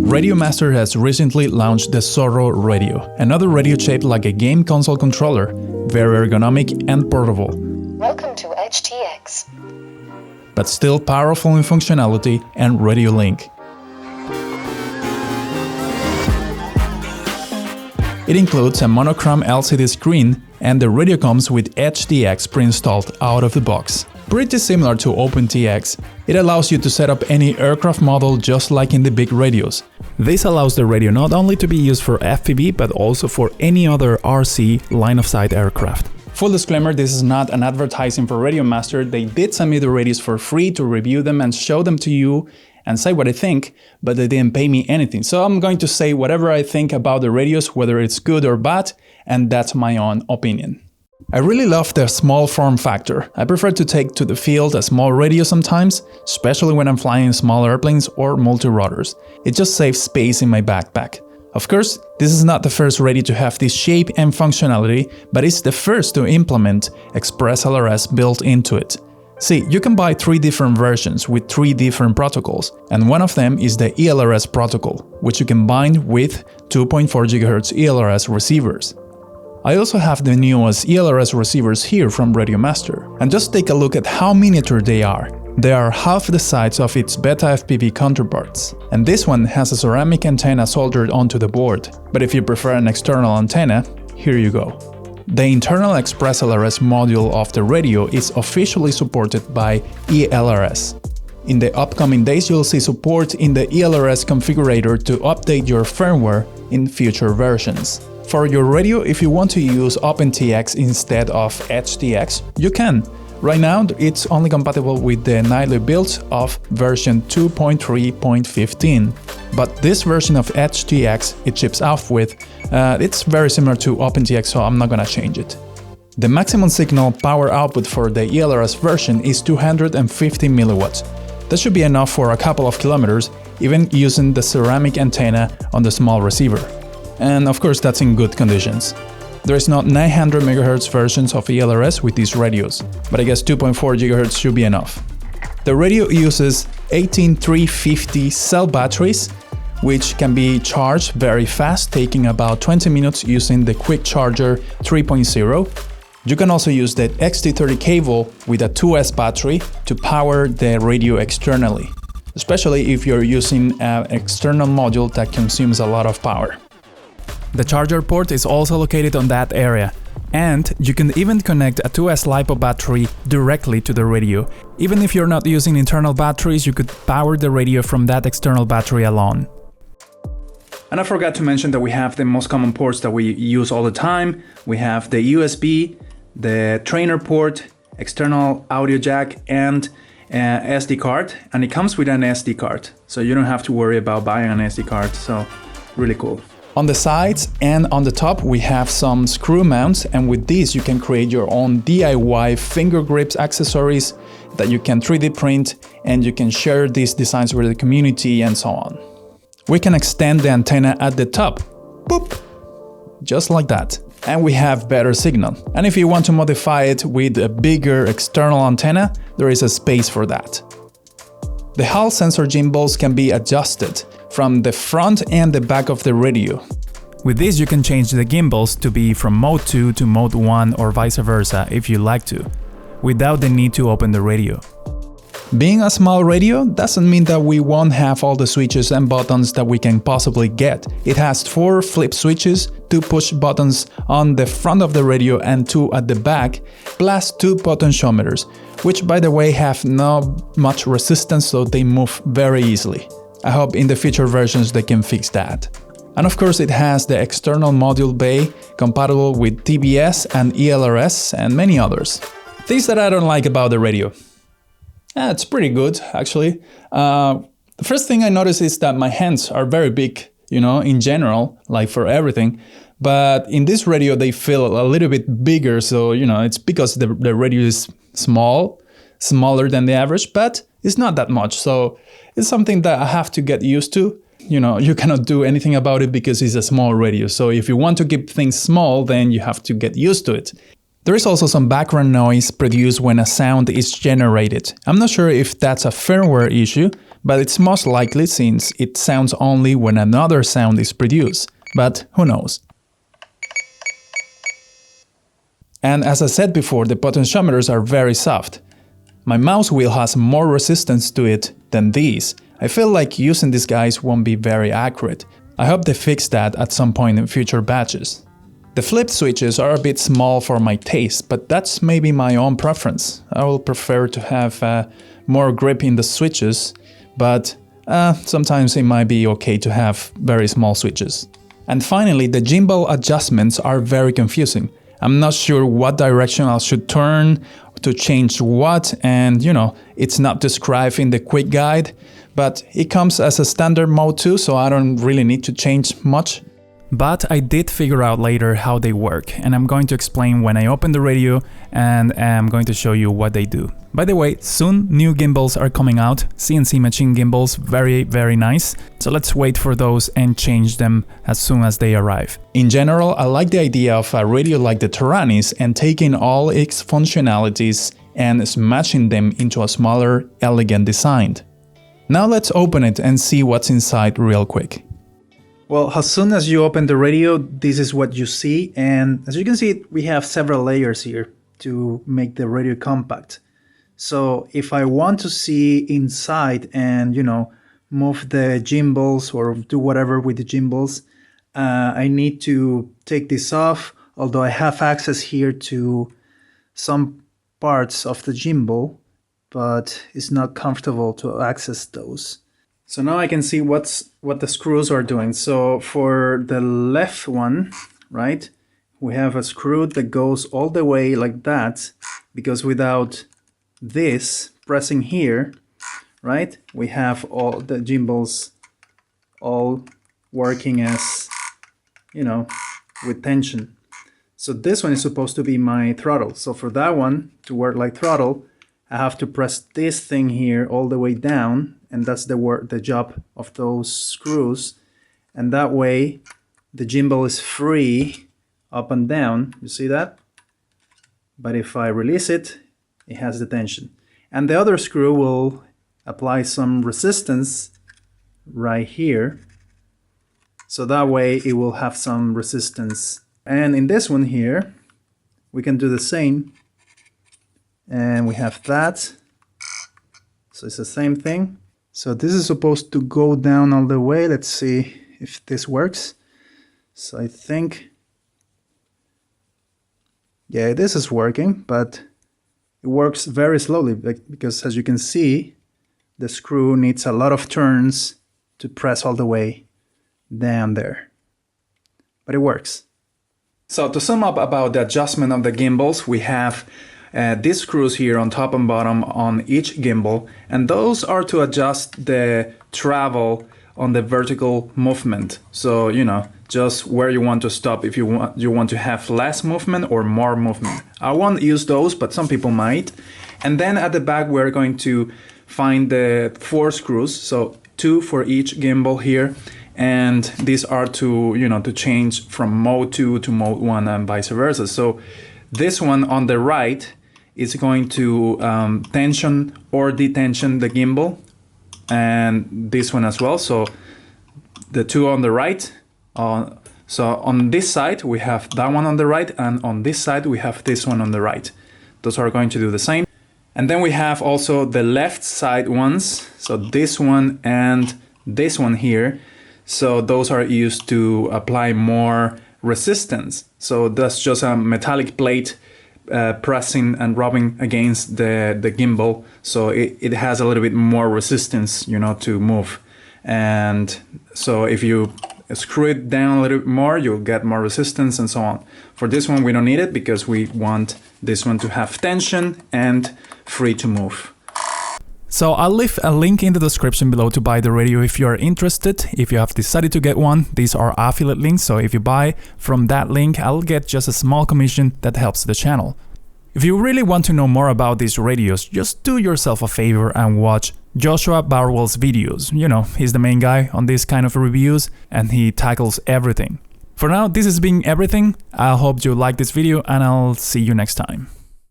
Radiomaster has recently launched the Zorro radio, another radio shaped like a game console controller, very ergonomic and portable. Welcome to HTX. But still powerful in functionality and radio link. It includes a monochrome LCD screen, and the radio comes with HTX pre-installed out of the box. Pretty similar to OpenTX, it allows you to set up any aircraft model just like in the big radios. This allows the radio not only to be used for FPV but also for any other RC line-of-sight aircraft. Full disclaimer, this is not an advertising for Radiomaster. They did send me the radios for free to review them and show them to you and say what I think, but they didn't pay me anything. So I'm going to say whatever I think about the radios, whether it's good or bad, and that's my own opinion. I really love the small form factor. I prefer to take to the field a small radio sometimes, especially when I'm flying small airplanes or multi-rotors. It just saves space in my backpack. Of course, this is not the first radio to have this shape and functionality, but it's the first to implement Express LRS built into it. See, you can buy 3 different versions with 3 different protocols, and one of them is the ELRS protocol, which you can bind with 2.4 GHz ELRS receivers. I also have the newest ELRS receivers here from Radiomaster, and just take a look at how miniature they are. They are half the size of its Beta FPV counterparts, and this one has a ceramic antenna soldered onto the board, but if you prefer an external antenna, here you go. The internal Express LRS module of the radio is officially supported by ELRS. In the upcoming days you'll see support in the ELRS configurator to update your firmware in future versions. For your radio, if you want to use OpenTX instead of HTX, you can. Right now, it's only compatible with the nightly builds of version 2.3.15. But this version of HTX it ships off with, it's very similar to OpenTX, so I'm not gonna change it. The maximum signal power output for the ELRS version is 250 milliwatts. That should be enough for a couple of kilometers, even using the ceramic antenna on the small receiver. And of course that's in good conditions. There is not 900 MHz versions of ELRS with these radios, but I guess 2.4 GHz should be enough. The radio uses 18350 cell batteries, which can be charged very fast, taking about 20 minutes using the Quick Charger 3.0. You can also use the XT30 cable with a 2S battery to power the radio externally, especially if you're using an external module that consumes a lot of power. The charger port is also located on that area, and you can even connect a 2S LiPo battery directly to the radio. Even if you're not using internal batteries, you could power the radio from that external battery alone. And I forgot to mention that we have the most common ports that we use all the time. We have the USB, the trainer port, external audio jack, and SD card, and it comes with an SD card, so you don't have to worry about buying an SD card, so really cool. On the sides and on the top we have some screw mounts, and with these you can create your own DIY finger grips accessories that you can 3D print, and you can share these designs with the community and so on. We can extend the antenna at the top, boop, just like that, and we have better signal. And if you want to modify it with a bigger external antenna, there is a space for that. The Hall sensor gimbals can be adjusted from the front and the back of the radio. With this you can change the gimbals to be from mode 2 to mode 1 or vice versa if you like to, without the need to open the radio. Being a small radio doesn't mean that we won't have all the switches and buttons that we can possibly get. It has 4 flip switches, 2 push buttons on the front of the radio and 2 at the back, plus 2 potentiometers, which by the way have not much resistance, so they move very easily. I hope in the future versions they can fix that. And of course it has the external module bay compatible with TBS and ELRS and many others. Things that I don't like about the radio. It's pretty good actually. The first thing I notice is that my hands are very big, you know, in general, like for everything. But in this radio they feel a little bit bigger, so you know, it's because the radio is smaller than the average, but it's not that much, so it's something that I have to get used to. You know, you cannot do anything about it because it's a small radio, so if you want to keep things small, then you have to get used to it. There is also some background noise produced when a sound is generated. I'm not sure if that's a firmware issue, but it's most likely since it sounds only when another sound is produced. But who knows? And as I said before, the potentiometers are very soft. My mouse wheel has more resistance to it than these. I feel like using these guys won't be very accurate. I hope they fix that at some point in future batches. The flip switches are a bit small for my taste, but that's maybe my own preference. I will prefer to have more grip in the switches, but sometimes it might be okay to have very small switches. And finally, the gimbal adjustments are very confusing. I'm not sure what direction I should turn to change what, and it's not described in the quick guide, but it comes as a standard mode too, so I don't really need to change much. But I did figure out later how they work, and I'm going to explain when I open the radio, and I'm going to show you what they do. By the way, soon new gimbals are coming out, CNC machine gimbals, very nice. So let's wait for those and change them as soon as they arrive. In general, I like the idea of a radio like the Tyrannis and taking all its functionalities and smashing them into a smaller, elegant design. Now let's open it and see what's inside real quick. Well, as soon as you open the radio, this is what you see, and as you can see, we have several layers here to make the radio compact. So if I want to see inside and, move the gimbals or do whatever with the gimbals, I need to take this off, although I have access here to some parts of the gimbal, but it's not comfortable to access those. So now I can see what the screws are doing. So for the left one, right, we have a screw that goes all the way like that, because without this pressing here, right, we have all the gimbals all working as, with tension. So this one is supposed to be my throttle. So for that one to work like throttle, I have to press this thing here all the way down, and that's the job of those screws. And that way the gimbal is free up and down, you see that? But if I release it, it has the tension. And the other screw will apply some resistance right here, so that way it will have some resistance. And in this one here, we can do the same, and we have that. So it's the same thing. So this is supposed to go down all the way. Let's see if this works. So I think, yeah, this is working, but it works very slowly because, as you can see, the screw needs a lot of turns to press all the way down there. But it works. So to sum up about the adjustment of the gimbals, we have these screws here on top and bottom on each gimbal, and those are to adjust the travel on the vertical movement. So, just where you want to stop, if you want to have less movement or more movement. I won't use those, but some people might. And then at the back, we're going to find the 4 screws, so 2 for each gimbal here. And these are to, to change from mode 2 to mode 1 and vice versa. So this one on the right is going to tension or detension the gimbal, and this one as well. So the 2 on the right, so on this side we have that one on the right, and on this side we have this one on the right. Those are going to do the same. And then we have also the left side ones, so this one and this one here. So those are used to apply more resistance. So that's just a metallic plate pressing and rubbing against the gimbal, so it has a little bit more resistance, to move. And so if you screw it down a little bit more, you'll get more resistance and so on. For this one, we don't need it because we want this one to have tension and free to move. So I'll leave a link in the description below to buy the radio if you are interested. If you have decided to get one, these are affiliate links, so if you buy from that link, I'll get just a small commission that helps the channel. If you really want to know more about these radios, just do yourself a favor and watch Joshua Barwell's videos. He's the main guy on this kind of reviews and he tackles everything. For now, this has been everything. I hope you liked this video and I'll see you next time.